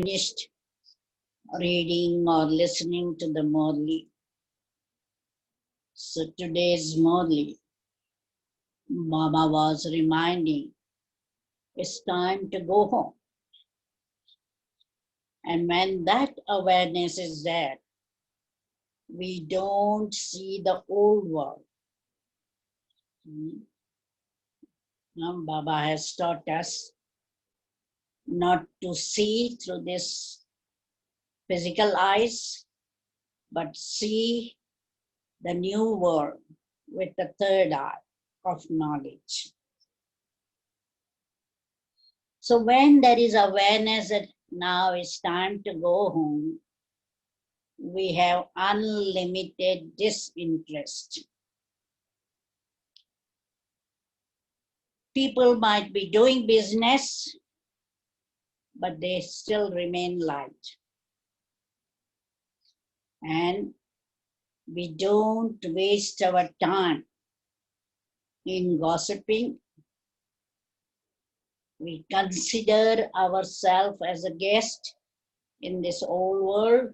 Finished reading or listening to the Murli. So today's Murli, Baba was reminding, it's time to go home. And when that awareness is there, we don't see the old world. Baba has taught us not to see through this physical eyes, but see the new world with the third eye of knowledge. So when there is awareness that now it's time to go home, we have unlimited disinterest. People might be doing business, but they still remain light. And we don't waste our time in gossiping. We consider ourselves as a guest in this old world,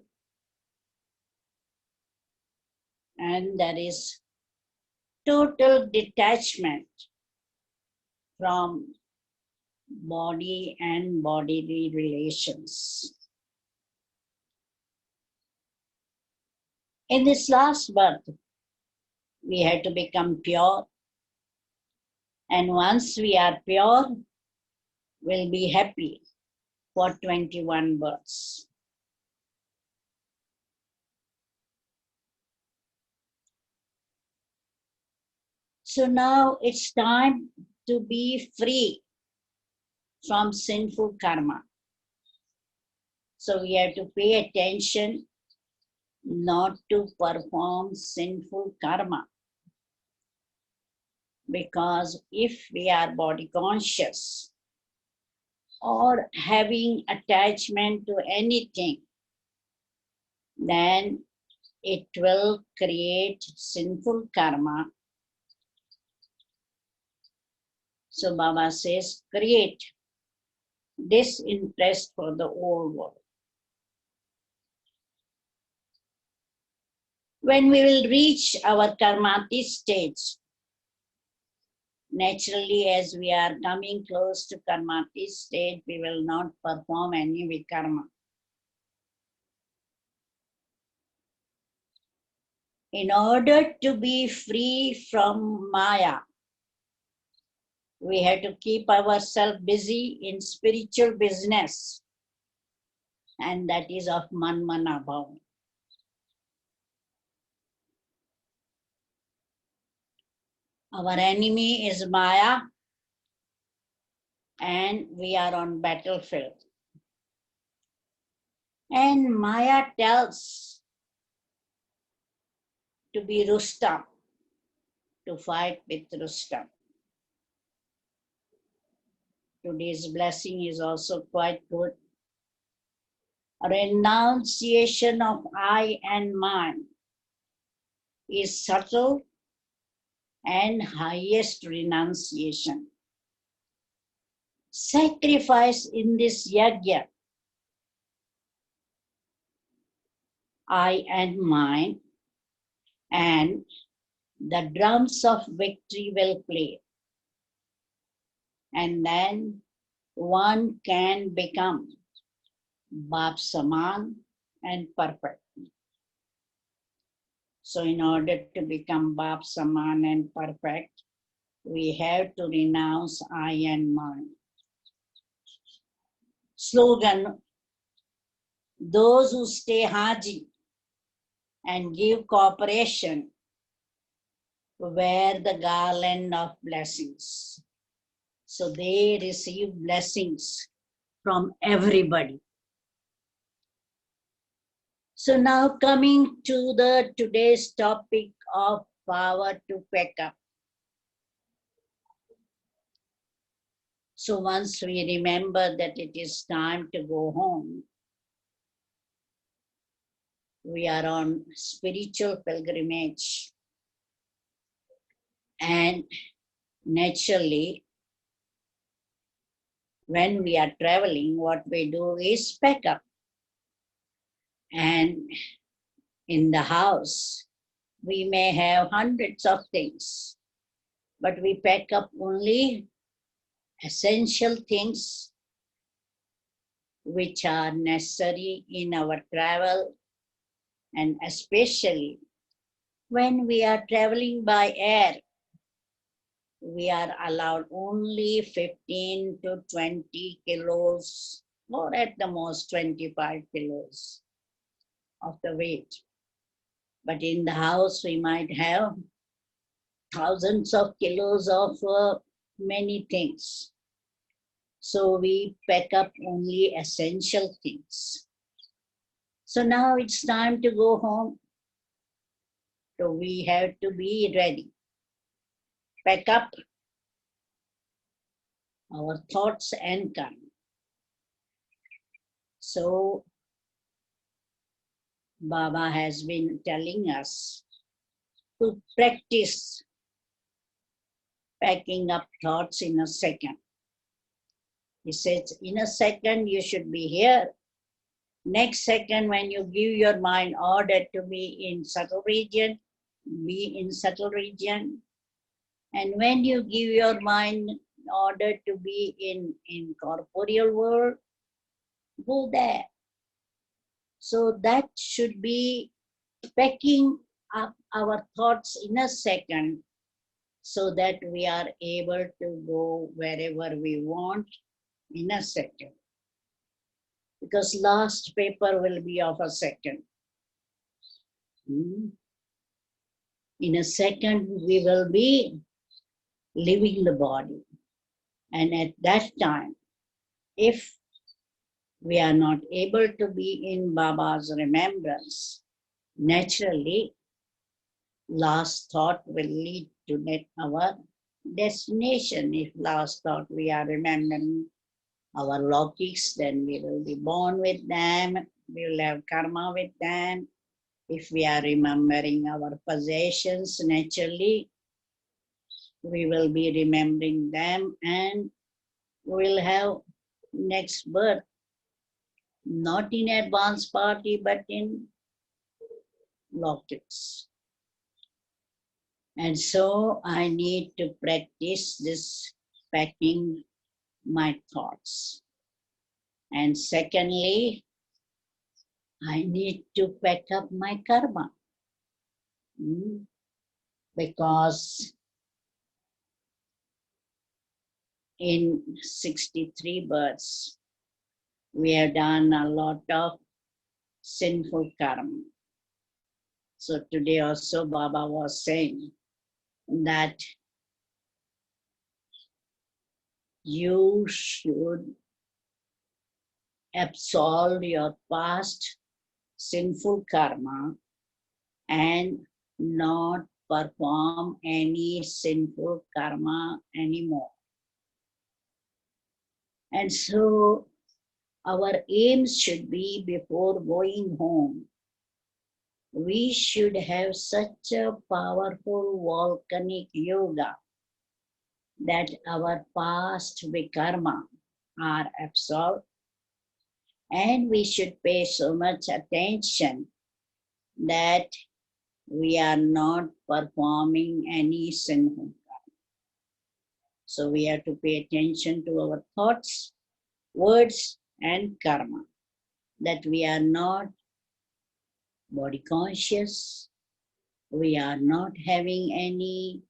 and there is total detachment from body and bodily relations. In this last birth, we had to become pure, and once we are pure, we'll be happy for 21 births. So now it's time to be free from sinful karma. So we have to pay attention not to perform sinful karma. Because if we are body conscious or having attachment to anything, then it will create sinful karma. So Baba says, create disinterest for the old world. When we will reach our karmati stage, naturally as we are coming close to karmati stage, we will not perform any vikarma. In order to be free from Maya, we have to keep ourselves busy in spiritual business, and that is of manmana bhav. Our enemy is Maya, and we are on battlefield. And Maya tells to be Rustam, to fight with Rustam. Today's blessing is also quite good. A renunciation of I and mine is subtle and highest renunciation. Sacrifice in this yajna, I and mine, and the drums of victory will play. And then one can become Bap Saman and perfect. So in order to become Bap Saman and perfect, we have to renounce I and mine. Slogan, those who stay Haji and give cooperation wear the garland of blessings. So they receive blessings from everybody. So now coming to the today's topic of power to pack up. So once we remember that it is time to go home, we are on spiritual pilgrimage, and naturally when we are traveling, what we do is pack up. And in the house, we may have hundreds of things, but we pack up only essential things which are necessary in our travel, and especially when we are traveling by air, we are allowed only 15 to 20 kilos, or at the most 25 kilos of the weight. But in the house, we might have thousands of kilos of many things. So we pack up only essential things. So now it's time to go home. So we have to be ready. Pack up our thoughts and karma. So Baba has been telling us to practice packing up thoughts in a second. He says, in a second you should be here. Next second, when you give your mind order to be in subtle region, be in subtle region. And when you give your mind order to be in corporeal world, go there. So that should be packing up our thoughts in a second, so that we are able to go wherever we want in a second. Because last paper will be of a second. In a second, we will be leaving the body. And at that time, if we are not able to be in Baba's remembrance, naturally, last thought will lead to our destination. If last thought we are remembering our lokiks, then we will be born with them, we will have karma with them. If we are remembering our possessions, naturally, we will be remembering them and we will have next birth, not in advanced party, but in lokiks. And so I need to practice this packing my thoughts. And secondly, I need to pack up my karma. Because in 63 births, we have done a lot of sinful karma. So today also Baba was saying that you should absolve your past sinful karma and not perform any sinful karma anymore. And so our aims should be, before going home, we should have such a powerful volcanic yoga that our past vikarma are absolved, and we should pay so much attention that we are not performing any sinful karma. So we have to pay attention to our thoughts, words, and karma, that we are not body conscious, we are not having any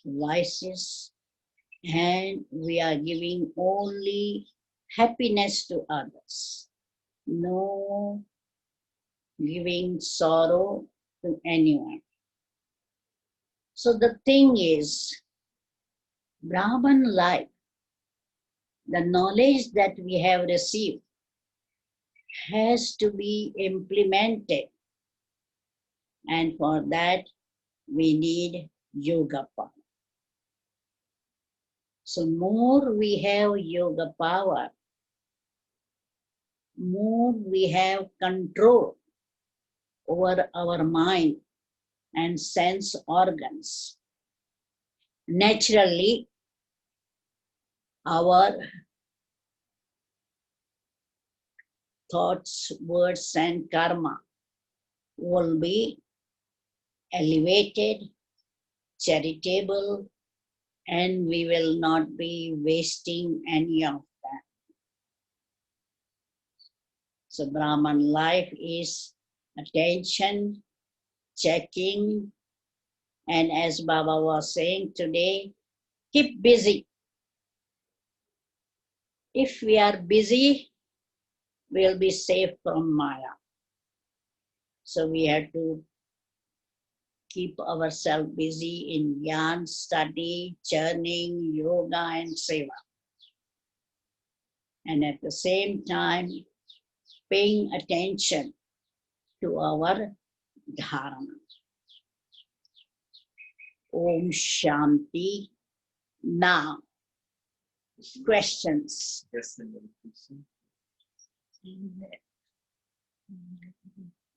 vices, and we are giving only happiness to others. No giving sorrow to anyone. So the thing is, Brahman life, the knowledge that we have received, has to be implemented. And for that, we need yoga power. So more we have yoga power, more we have control over our mind and sense organs. Naturally, our thoughts, words, and karma will be elevated, charitable, and we will not be wasting any of that. So Brahman life is attention, checking, and as Baba was saying today, keep busy. If we are busy, we'll be safe from Maya. So we have to keep ourselves busy in Gyan, study, churning, yoga, and seva. And at the same time, paying attention to our dharana. Om Shanti. Now, questions Yes,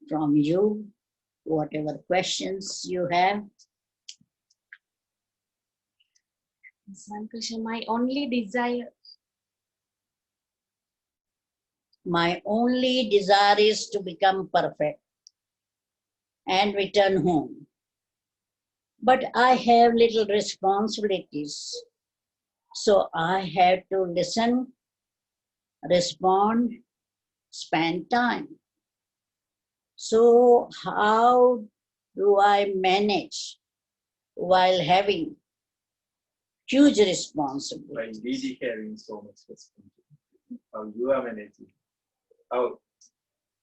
from you, whatever questions you have. Krishna, my only desire is to become perfect and return home. But I have little responsibilities. So I have to listen, respond, spend time. So how do I manage while having huge responsibility? While Didi carrying so much responsibility, how you are managing? How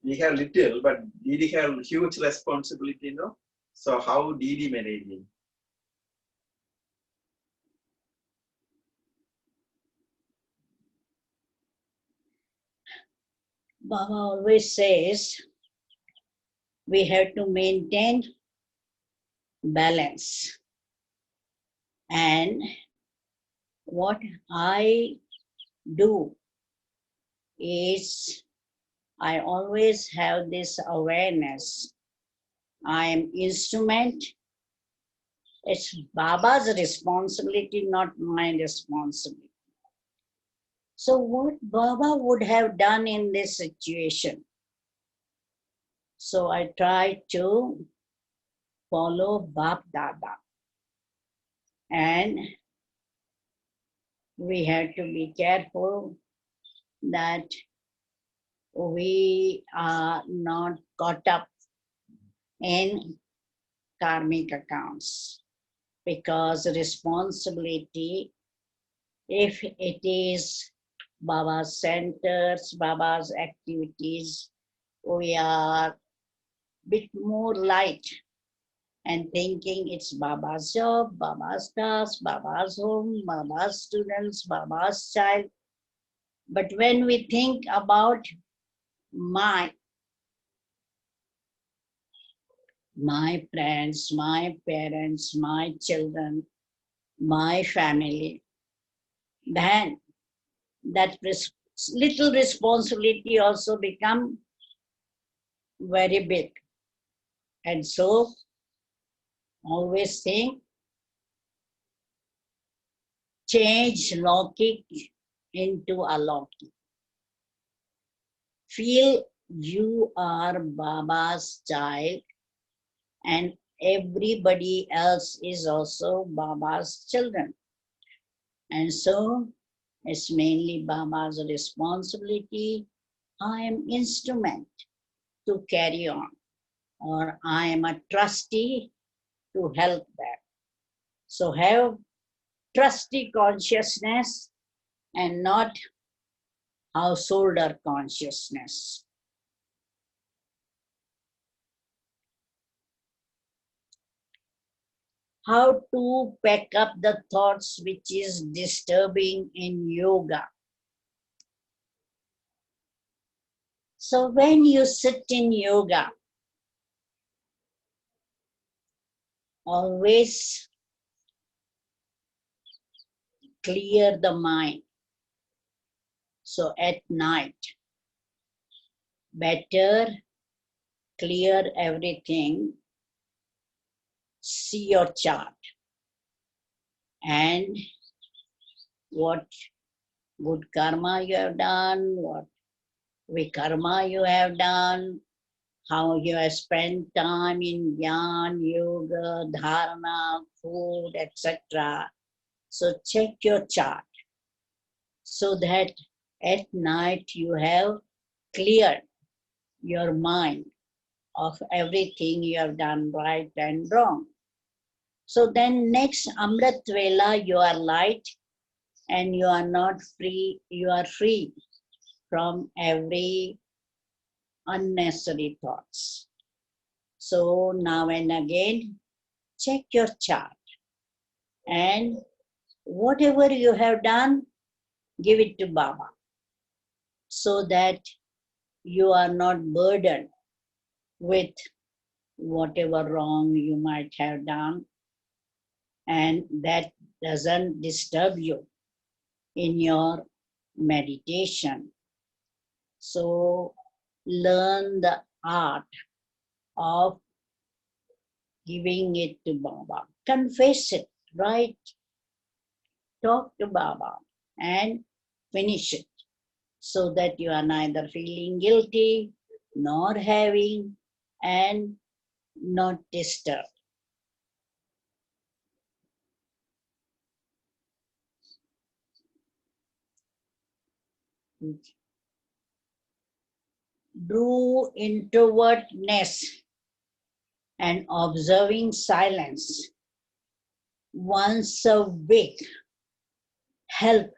we have little, but Didi have huge responsibility, no? So how Didi managing? Baba always says we have to maintain balance. And what I do is I always have this awareness. I am instrument. It's Baba's responsibility, not my responsibility. So what Baba would have done in this situation? So I try to follow Bap Dada. And we have to be careful that we are not caught up in karmic accounts, because responsibility, if it is Baba's centers, Baba's activities, we are a bit more light and thinking it's Baba's job, Baba's task, Baba's home, Baba's students, Baba's child. But when we think about my friends, my parents, my children, my family, then that little responsibility also become very big. And so always think, change Lokik into alokik. Feel you are Baba's child and everybody else is also Baba's children. And so it's mainly Baba's responsibility. I am instrument to carry on, or I am a trustee to help them. So have trustee consciousness and not householder consciousness. How to pack up the thoughts which is disturbing in yoga. So when you sit in yoga, always clear the mind. So at night, better clear everything, see your chart and what good karma you have done, what Vikarma you have done, how you have spent time in Gyan, Yoga, Dharana, food, etc. So check your chart so that at night you have cleared your mind of everything you have done right and wrong. So then next Amrit Vela you are light and you are not free, you are free from every unnecessary thoughts. So now and again, check your chart and whatever you have done, give it to Baba so that you are not burdened with whatever wrong you might have done, and that doesn't disturb you in your meditation. So learn the art of giving it to Baba. Confess it, right? Talk to Baba and finish it so that you are neither feeling guilty nor having and not disturbed. True introvertness and observing silence once a week help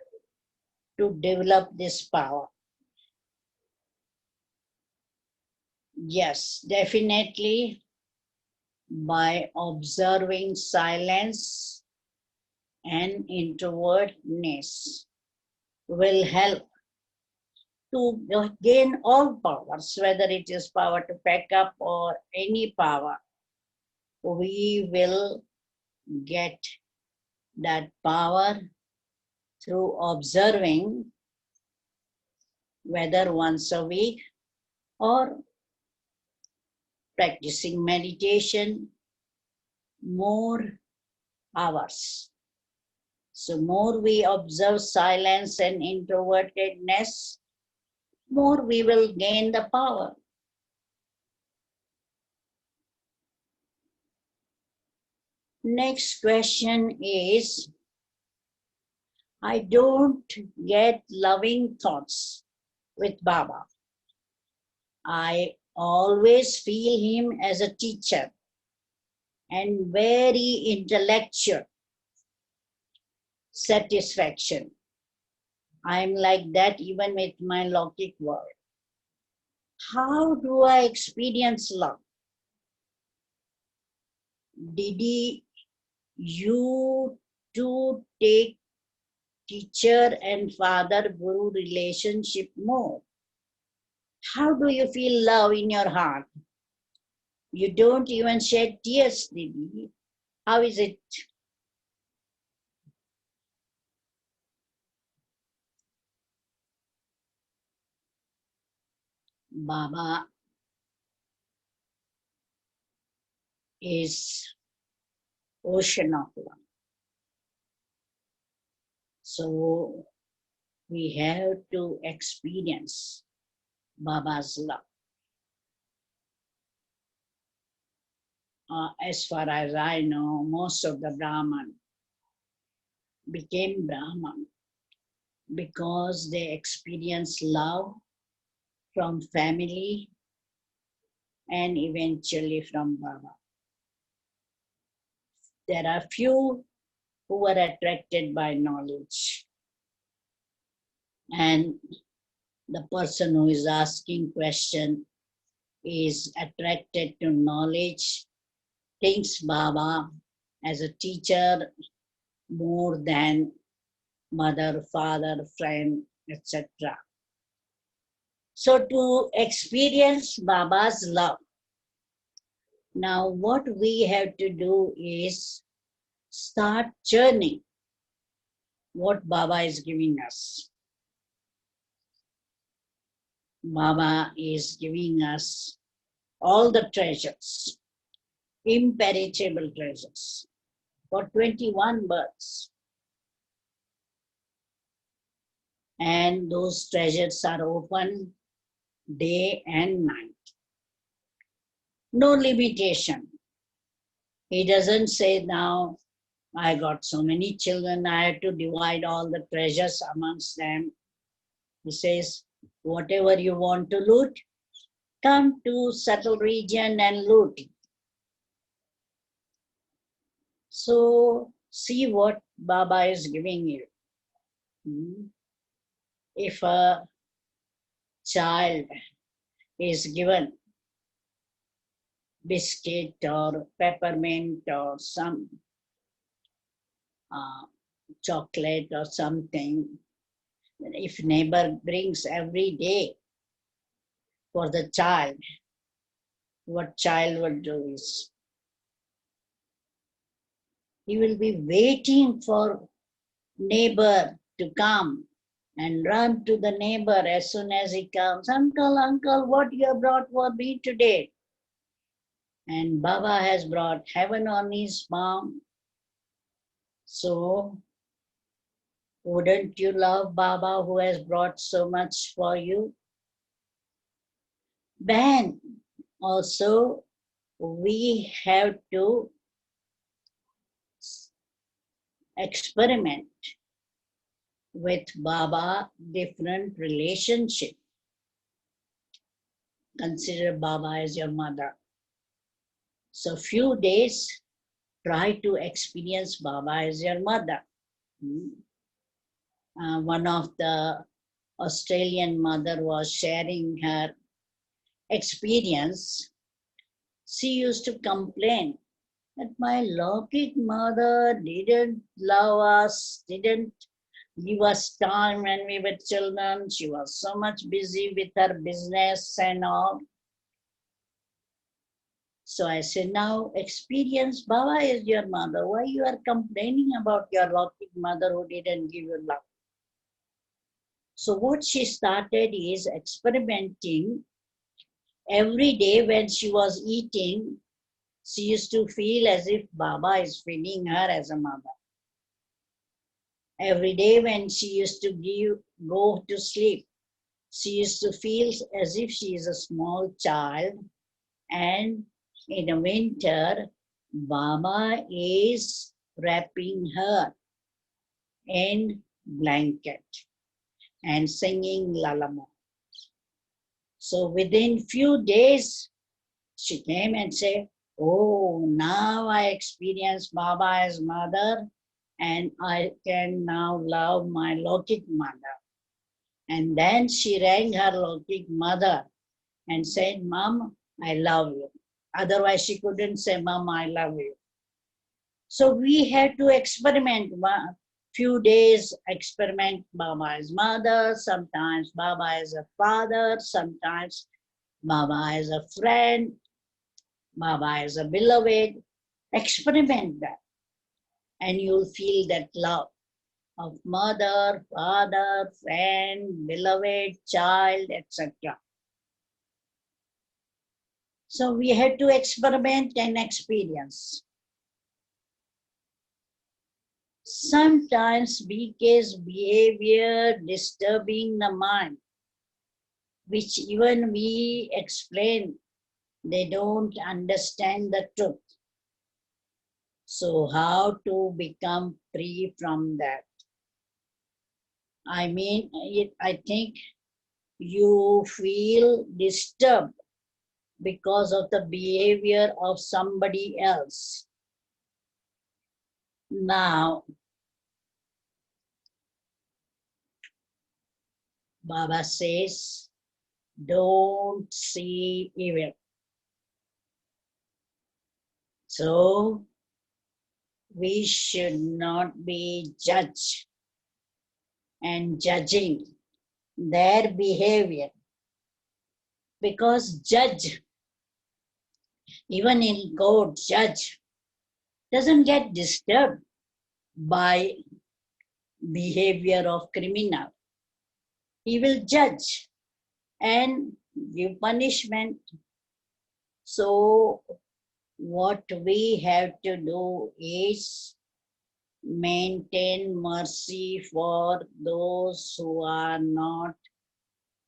to develop this power. Yes, definitely by observing silence and introvertness will help to gain all powers, whether it is power to pack up or any power. We will get that power through observing, whether once a week or practicing meditation more hours. So more we observe silence and introvertedness, more we will gain the power. Next question is, I don't get loving thoughts with Baba. I always feel him as a teacher and very intellectual satisfaction. I'm like that even with my Lokik world. How do I experience love? Didi, you to take teacher and father guru relationship more. How do you feel love in your heart? You don't even shed tears, Didi. How is it? Baba is ocean of love. So we have to experience Baba's love. As far as I know, most of the Brahman became Brahman because they experienced love from family and eventually from Baba. There are few who were attracted by knowledge, and the person who is asking question is attracted to knowledge, thinks Baba as a teacher more than mother, father, friend, etc. So to experience Baba's love, now what we have to do is start churning what Baba is giving us. Baba is giving us all the treasures, imperishable treasures, for 21 births. And those treasures are open day and night. No limitation. He doesn't say, now I got so many children, I have to divide all the treasures amongst them. He says, whatever you want to loot, come to subtle region and loot. So see what Baba is giving you. If a child is given biscuit or peppermint or some chocolate or something, if neighbor brings every day for the child, what child would do is, he will be waiting for neighbor to come and run to the neighbor as soon as he comes. Uncle, uncle, what you have brought for me today? And Baba has brought heaven on his palm. So wouldn't you love Baba who has brought so much for you? Then also we have to experiment with Baba different relationship. Consider Baba as your mother. So few days, try to experience Baba as your mother. One of the Australian mother was sharing her experience. She used to complain that my Lokik mother didn't love us, didn't give us time when we were children. She was so much busy with her business and all. So I said, now experience Baba is your mother. Why you are complaining about your Lokik mother who didn't give you love? So what she started is experimenting. Every day when she was eating, she used to feel as if Baba is feeding her as a mother. Every day when she used to go to sleep, she used to feel as if she is a small child, and in the winter, Baba is wrapping her in blanket and singing lullaby. So within few days, she came and said, oh, now I experience Baba as mother and I can now love my Lokik mother. And then she rang her Lokik mother and said, Mom, I love you. Otherwise, she couldn't say, Mom, I love you. So we had to experiment. Few days experiment Baba as mother, sometimes Baba as a father, sometimes Baba as a friend, Baba as a beloved. Experiment that, and you'll feel that love of mother, father, friend, beloved, child, etc. So we had to experiment and experience. Sometimes BK's behavior disturbing the mind, which even we explain, they don't understand the truth. So how to become free from that? I think you feel disturbed because of the behavior of somebody else. Now, Baba says, don't see evil. So, we should not be judged and judging their behavior, because judge, even in court, judge doesn't get disturbed by behavior of criminal. He will judge and give punishment. So what we have to do is maintain mercy for those who are not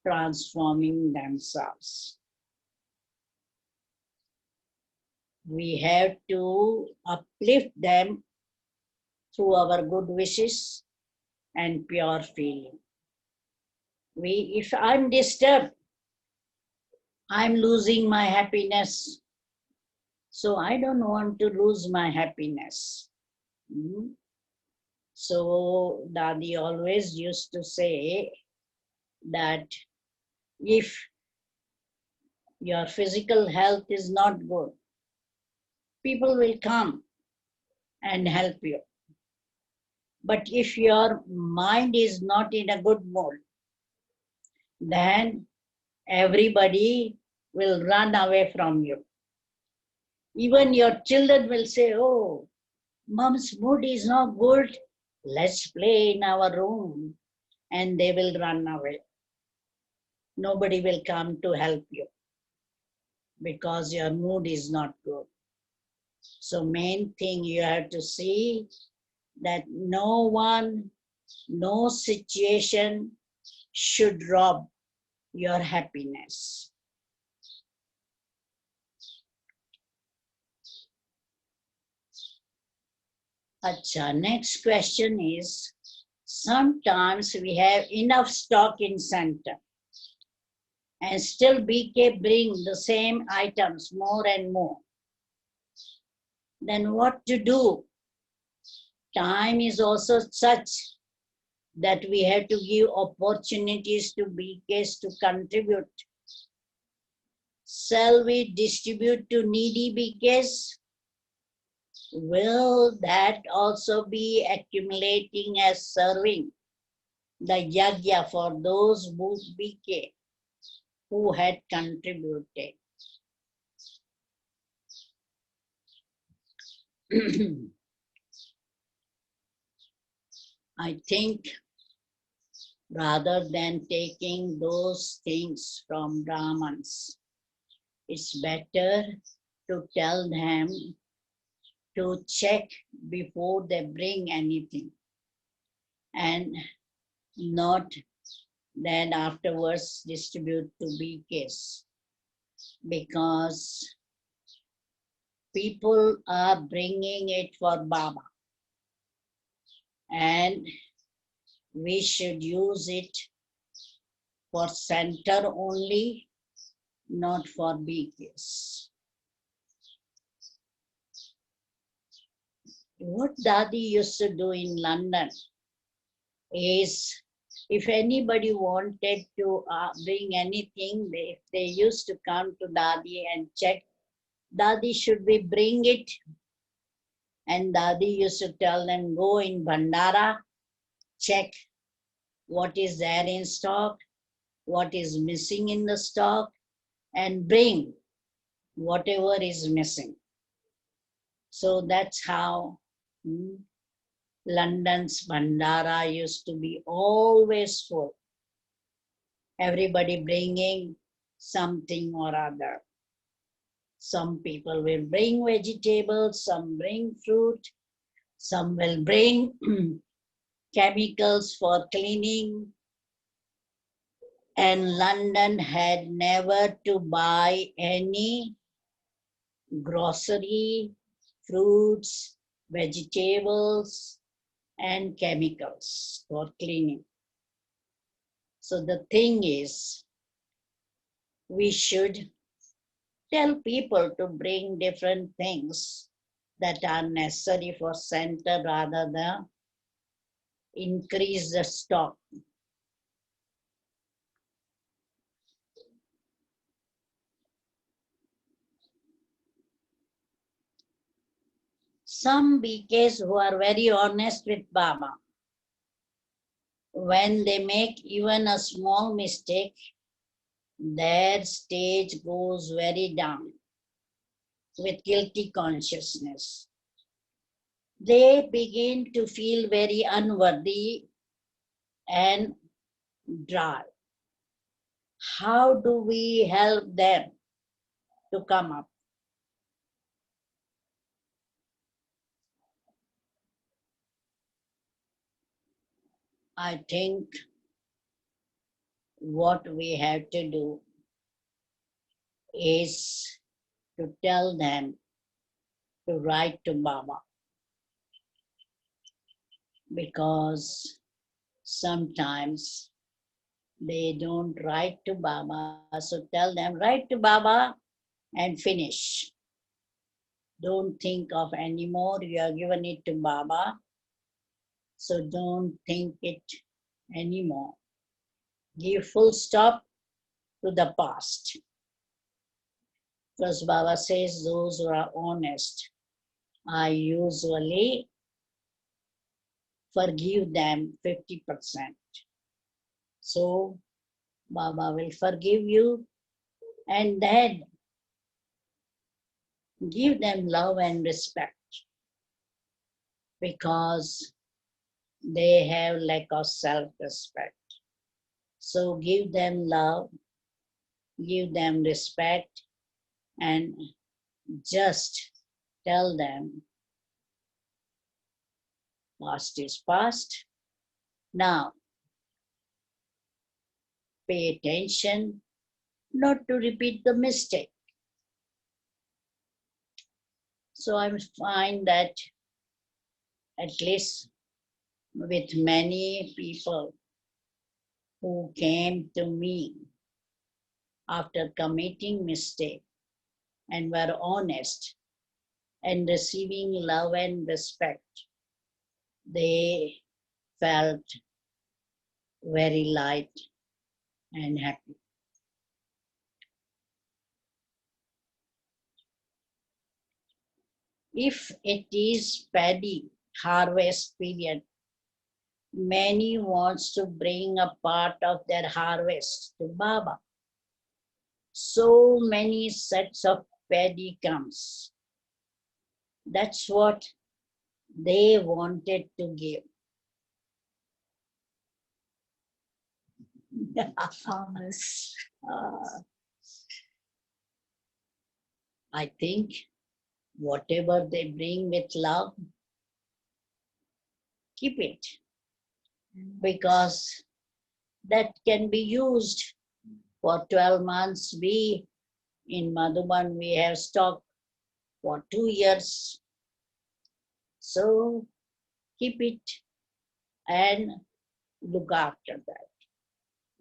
transforming themselves. We have to uplift them through our good wishes and pure feeling. If I'm disturbed, I'm losing my happiness. So I don't want to lose my happiness. So Dadi always used to say that if your physical health is not good, people will come and help you. But if your mind is not in a good mood, then everybody will run away from you. Even your children will say, oh, mom's mood is not good, let's play in our room. And they will run away. Nobody will come to help you because your mood is not good. So main thing you have to see that no one, no situation should rob your happiness. Acha, next question is, sometimes we have enough stock in center and still BK bring the same items more and more. Then what to do? Time is also such that we have to give opportunities to BKs to contribute. Shall we distribute to needy BKs? Will that also be accumulating as serving the yagya for those BK who had contributed? I think rather than taking those things from Brahmins, it's better to tell them to check before they bring anything and not then afterwards distribute to BKs, because people are bringing it for Baba and we should use it for center only, not for BKs. What Dadi used to do in London is, if anybody wanted to bring anything, if they used to come to Dadi and check, Dadi, should we bring it? And Dadi used to tell them, go in Bhandara, check what is there in stock, what is missing in the stock, and bring whatever is missing. So that's how London's Bhandara used to be always full. Everybody bringing something or other. Some people will bring vegetables, some bring fruit, some will bring chemicals for cleaning. And London had never to buy any grocery, fruits, vegetables, and chemicals for cleaning. So the thing is, we should tell people to bring different things that are necessary for center rather than increase the stock. Some BKs who are very honest with Baba, when they make even a small mistake, their stage goes very down with guilty consciousness. They begin to feel very unworthy and dry. How do we help them to come up? I think what we have to do is to tell them to write to Baba, because sometimes they don't write to Baba. So tell them, write to Baba and finish. Don't think of anymore. You have given it to Baba, so don't think it anymore. Give full stop to the past. Because Baba says those who are honest, I usually forgive them 50%. So Baba will forgive you and then give them love and respect, because they have lack of self-respect. So give them love, give them respect, and just tell them past is past. Now pay attention not to repeat the mistake. So I find that at least with many people who came to me after committing mistake and were honest and receiving love and respect, they felt very light and happy. If it is paddy harvest period, many wants to bring a part of their harvest to Baba. So many sets of paddy comes. That's what they wanted to give. Farmers. I think whatever they bring with love, keep it, because that can be used for 12 months. We in Madhuban, we have stock for 2 years. So keep it and look after that,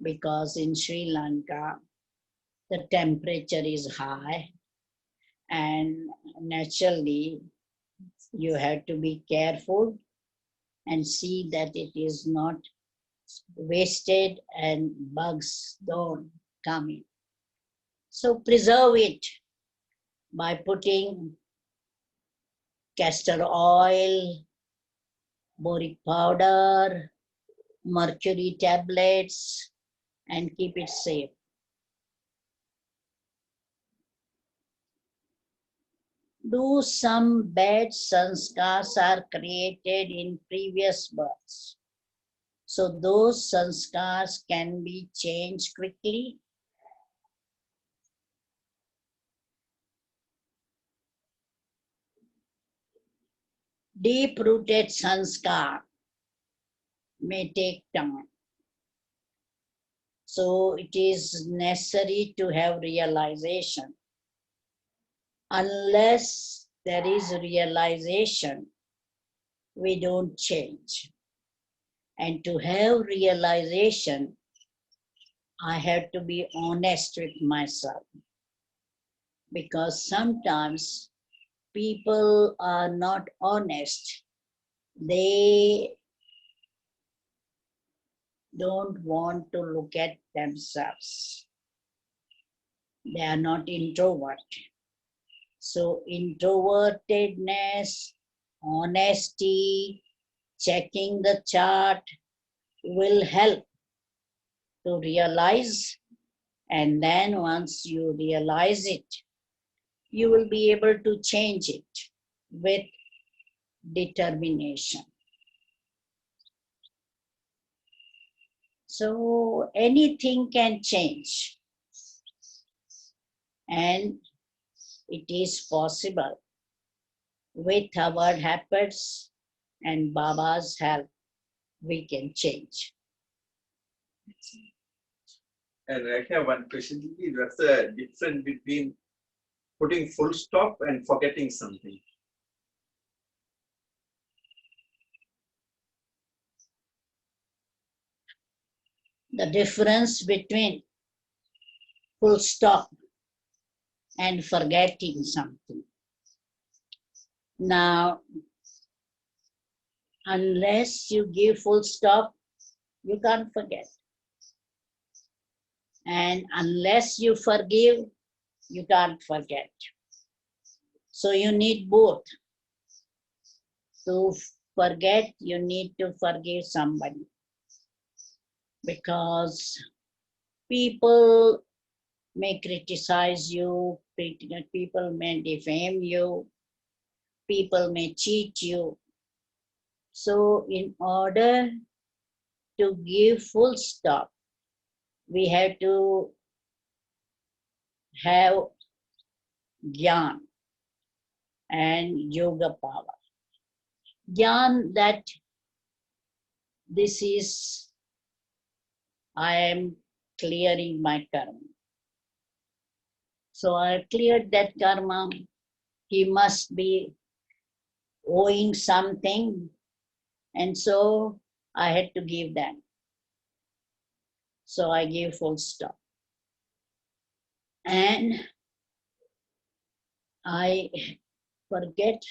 because in Sri Lanka, the temperature is high and naturally you have to be careful and see that it is not wasted and bugs don't come in. So preserve it by putting castor oil, boric powder, mercury tablets, and keep it safe. Do some bad sanskars are created in previous births. So those sanskars can be changed quickly. Deep-rooted sanskar may take time. So it is necessary to have realization. Unless there is realization, we don't change. And to have realization, I have to be honest with myself. Because sometimes people are not honest. They don't want to look at themselves. They are not introvert. So introvertedness, honesty, checking the chart will help to realize, and then once you realize it, you will be able to change it with determination. So anything can change, and it is possible with our efforts and Baba's help, we can change. And I have one question. What's the difference between putting full stop and forgetting something? The difference between full stop and forgetting something. Now, unless you give full stop, you can't forget. And unless you forgive, you can't forget. So you need both. To forget, you need to forgive somebody. Because people may criticize you, people may defame you, people may cheat you. So in order to give full stop, we have to have Gyan and Yoga power. Gyan that this is, I am clearing my karma. So I cleared that karma. He must be owing something, and so I had to give that. So I give full stop. And I forget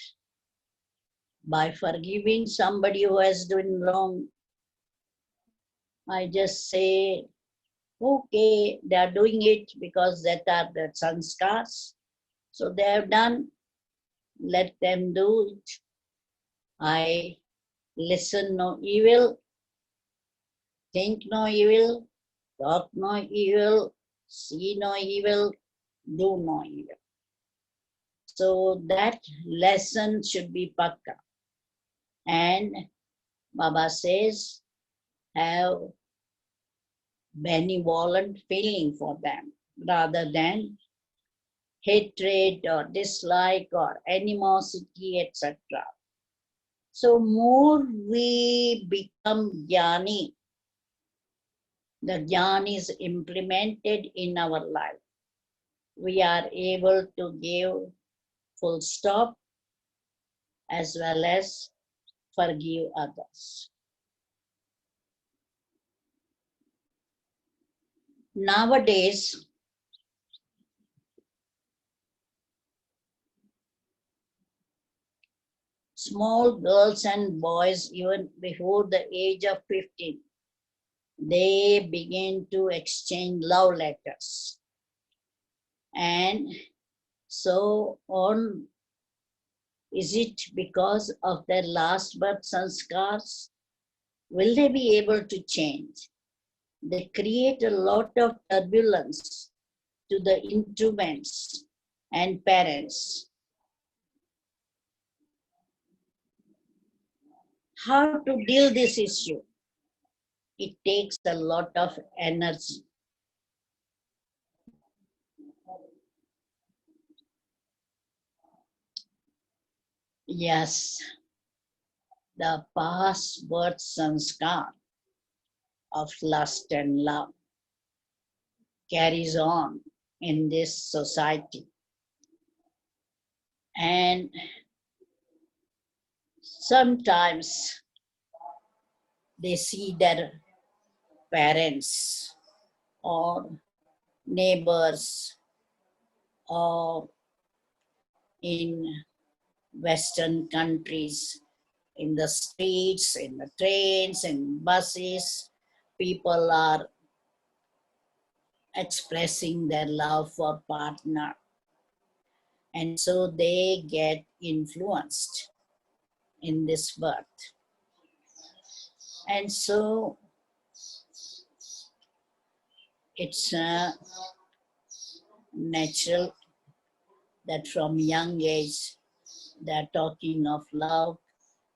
by forgiving somebody who has done wrong. I just say, okay, they are doing it because that are the sanskars. So they have done, let them do it. I listen no evil, think no evil, talk no evil, see no evil, do no evil. So that lesson should be pakka. And Baba says, have benevolent feeling for them rather than hatred or dislike or animosity, etc. So more we become jnani, the jnana is implemented in our life. We are able to give full stop as well as forgive others. Nowadays, small girls and boys, even before the age of 15, they begin to exchange love letters. And so on, is it because of their last birth sanskars? Will they be able to change? They create a lot of turbulence to the instruments and parents. How to deal this issue? It takes a lot of energy. Yes, the past birth sanskar of lust and love carries on in this society. And sometimes they see their parents or neighbors or in Western countries, in the streets, in the trains, in buses, people are expressing their love for partner. And so they get influenced in this birth. And so it's natural that from young age they're talking of love,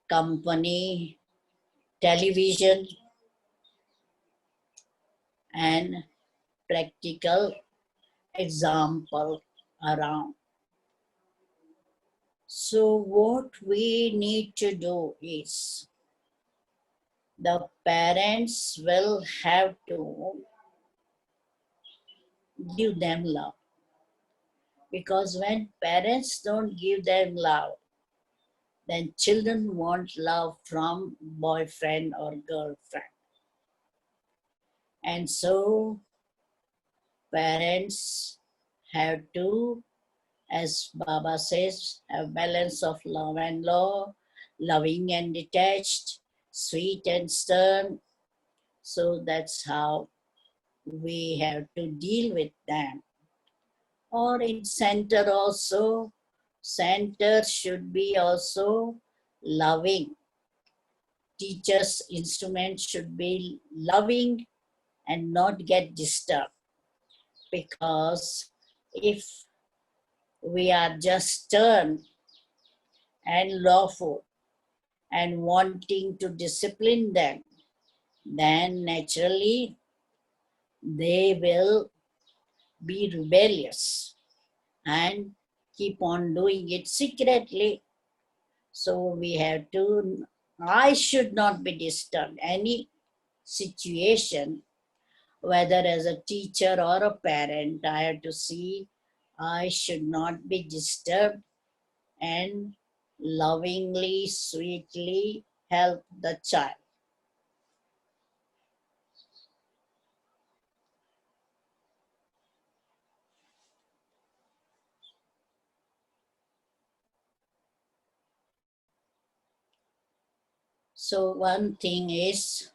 company, television, and practical example around. So what we need to do is the parents will have to give them love. Because when parents don't give them love, then children want love from boyfriend or girlfriend. And so parents have to, as Baba says, have balance of love and law, loving and detached, sweet and stern. So that's how we have to deal with them. Or in center also, center should be also loving. Teacher's instrument should be loving and not get disturbed. Because if we are just stern and lawful and wanting to discipline them, then naturally they will be rebellious and keep on doing it secretly. So we have to, I should not be disturbed. Any situation, whether as a teacher or a parent, I have to see I should not be disturbed and lovingly, sweetly help the child. So one thing is,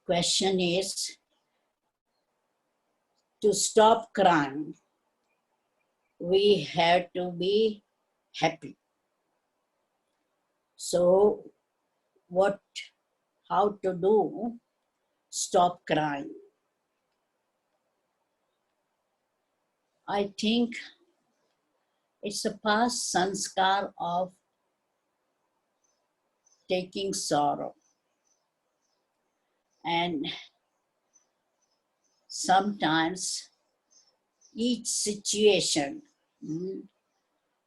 question is, to stop crying, we have to be happy. So how to do? Stop crying. I think it's a past sanskar of taking sorrow. And sometimes each situation,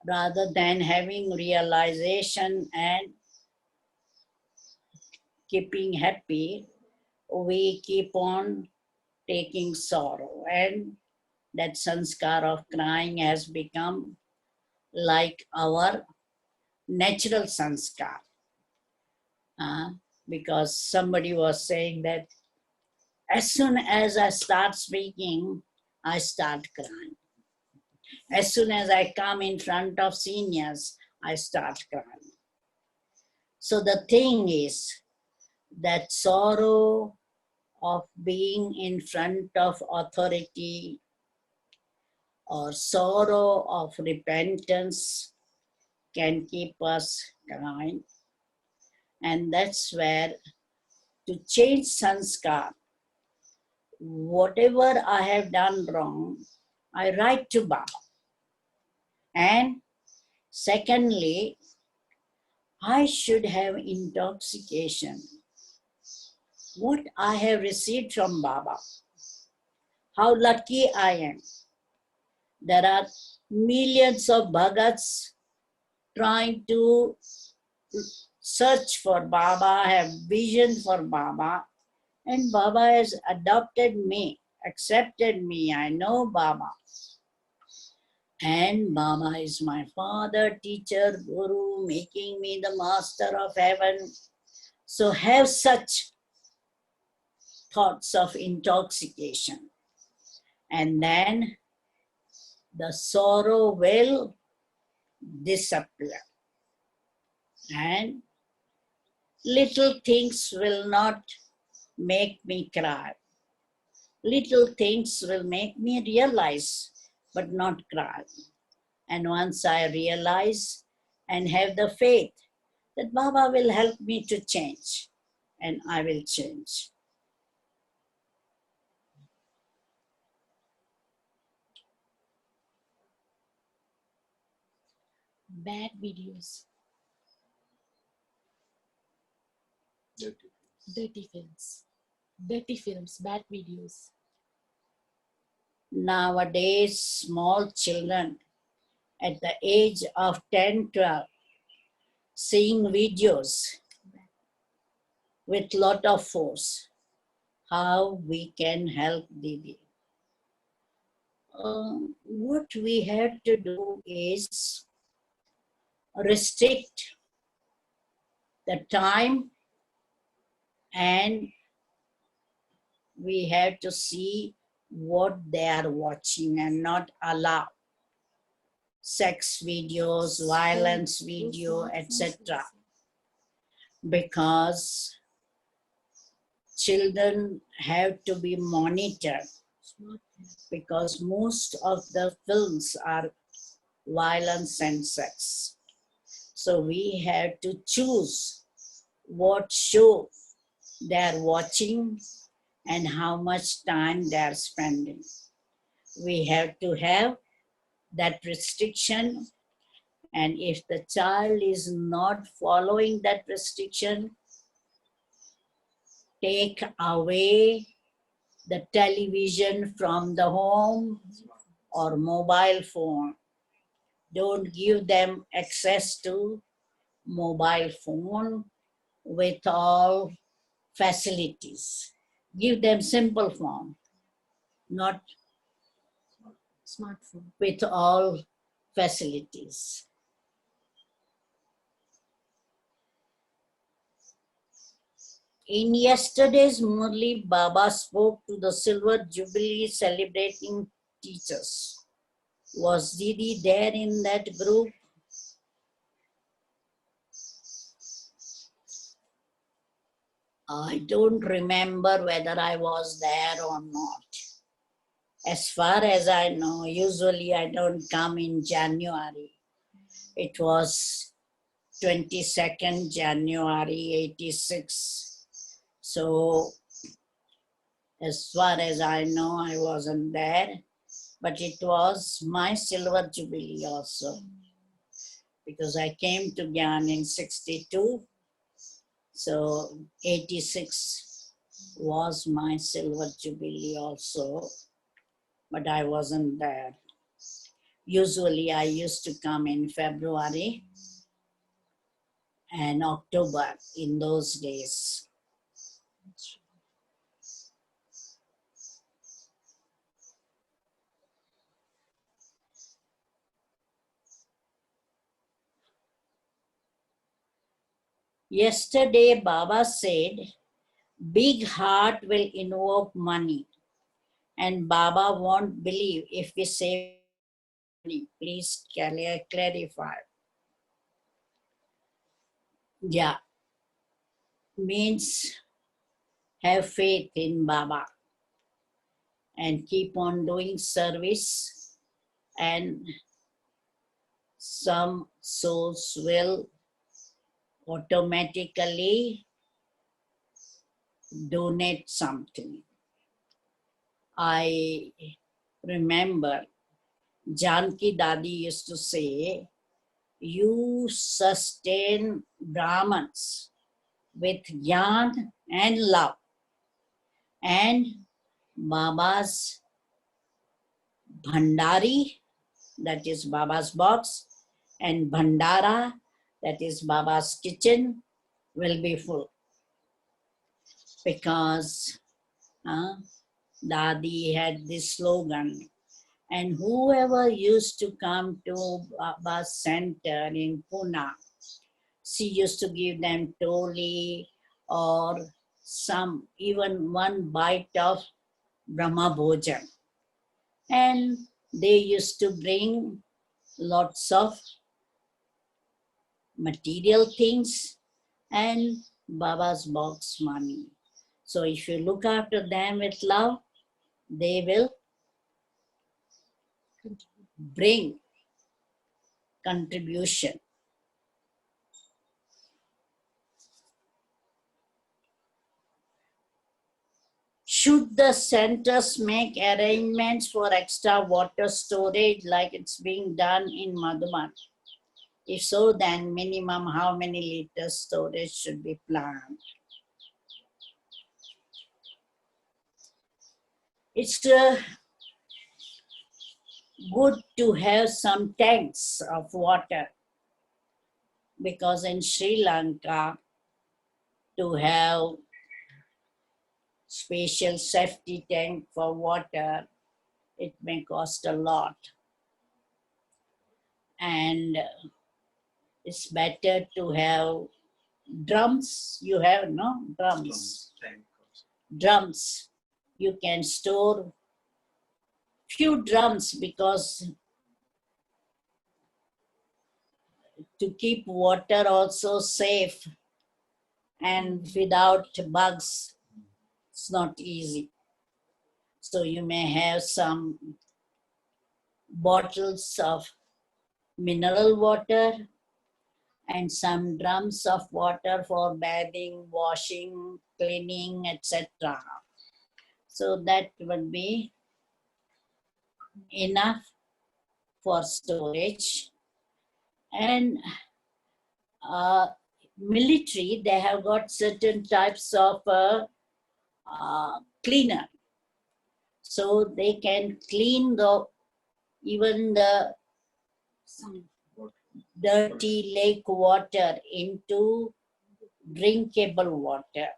rather than having realization and keeping happy, we keep on taking sorrow. And that sanskar of crying has become like our natural sanskar. Because somebody was saying that as soon as I start speaking, I start crying. As soon as I come in front of seniors, I start crying. So the thing is that sorrow of being in front of authority or sorrow of repentance can keep us crying. And that's where to change sanskar, whatever I have done wrong, I write to Baba. And secondly, I should have intoxication. What I have received from Baba, how lucky I am. There are millions of bhagats trying to search for Baba, have vision for Baba, and Baba has adopted me, accepted me. I know Baba. And Baba is my father, teacher, guru, making me the master of heaven. So have such thoughts of intoxication. And then the sorrow will disappear. And little things will not make me cry. Little things will make me realize, but not cry. And once I realize and have the faith that Baba will help me to change, and I will change. Bad videos, dirty films, bad videos. Nowadays, small children at the age of 10, 12, seeing videos with lot of force. How we can help Didi? what we had to do is restrict the time, and we have to see what they are watching and not allow sex videos, violence video, etc. Because children have to be monitored, because most of the films are violence and sex. So we have to choose what show they're watching and how much time they're spending. We have to have that restriction, and if the child is not following that restriction, take away the television from the home or mobile phone. Don't give them access to mobile phone with all facilities. Give them simple phone, not Smartphone. with all facilities. In yesterday's Murli, Baba spoke to the Silver Jubilee celebrating teachers. Was Didi there in that group? I don't remember whether I was there or not. As far as I know, usually I don't come in January. It was 22nd January 86. So as far as I know, I wasn't there. But it was my silver jubilee also, because I came to Gyan in 62. So 86 was my silver jubilee also, but I wasn't there. Usually I used to come in February and October in those days. Yesterday Baba said, big heart will invoke money, and Baba won't believe if we say money. Please clarify. Yeah, means have faith in Baba and keep on doing service, and some souls will automatically donate something. I remember Janki Dadi used to say, you sustain Brahmins with jnana and love, and Baba's Bhandari, that is Baba's box, and Bhandara, that is Baba's kitchen, will be full. Because Dadi had this slogan, and whoever used to come to Baba's center in Pune, she used to give them toli or some, even one bite of Brahma Bhojan. And they used to bring lots of material things and Baba's box money. So if you look after them with love, they will bring contribution. Should the centers make arrangements for extra water storage like it's being done in Madhuban? If so, then minimum how many liters storage should be planned? It's good to have some tanks of water, because in Sri Lanka, to have special safety tank for water it may cost a lot. And it's better to have drums. You have, no? Drums. Tank. Drums. You can store few drums because to keep water also safe and without bugs, it's not easy. So you may have some bottles of mineral water and some drums of water for bathing, washing, cleaning, etc. So that would be enough for storage. And military, they have got certain types of cleaner. So they can clean even the dirty lake water into drinkable water.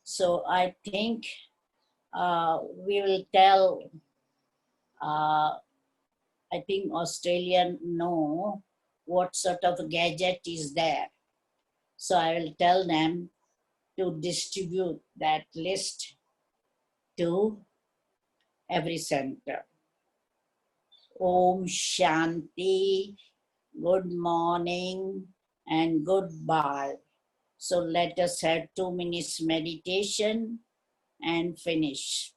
So I think we will tell, I think Australian know what sort of gadget is there. So I will tell them to distribute that list to every center. Om Shanti, good morning and goodbye. So let us have 2 minutes meditation and finish.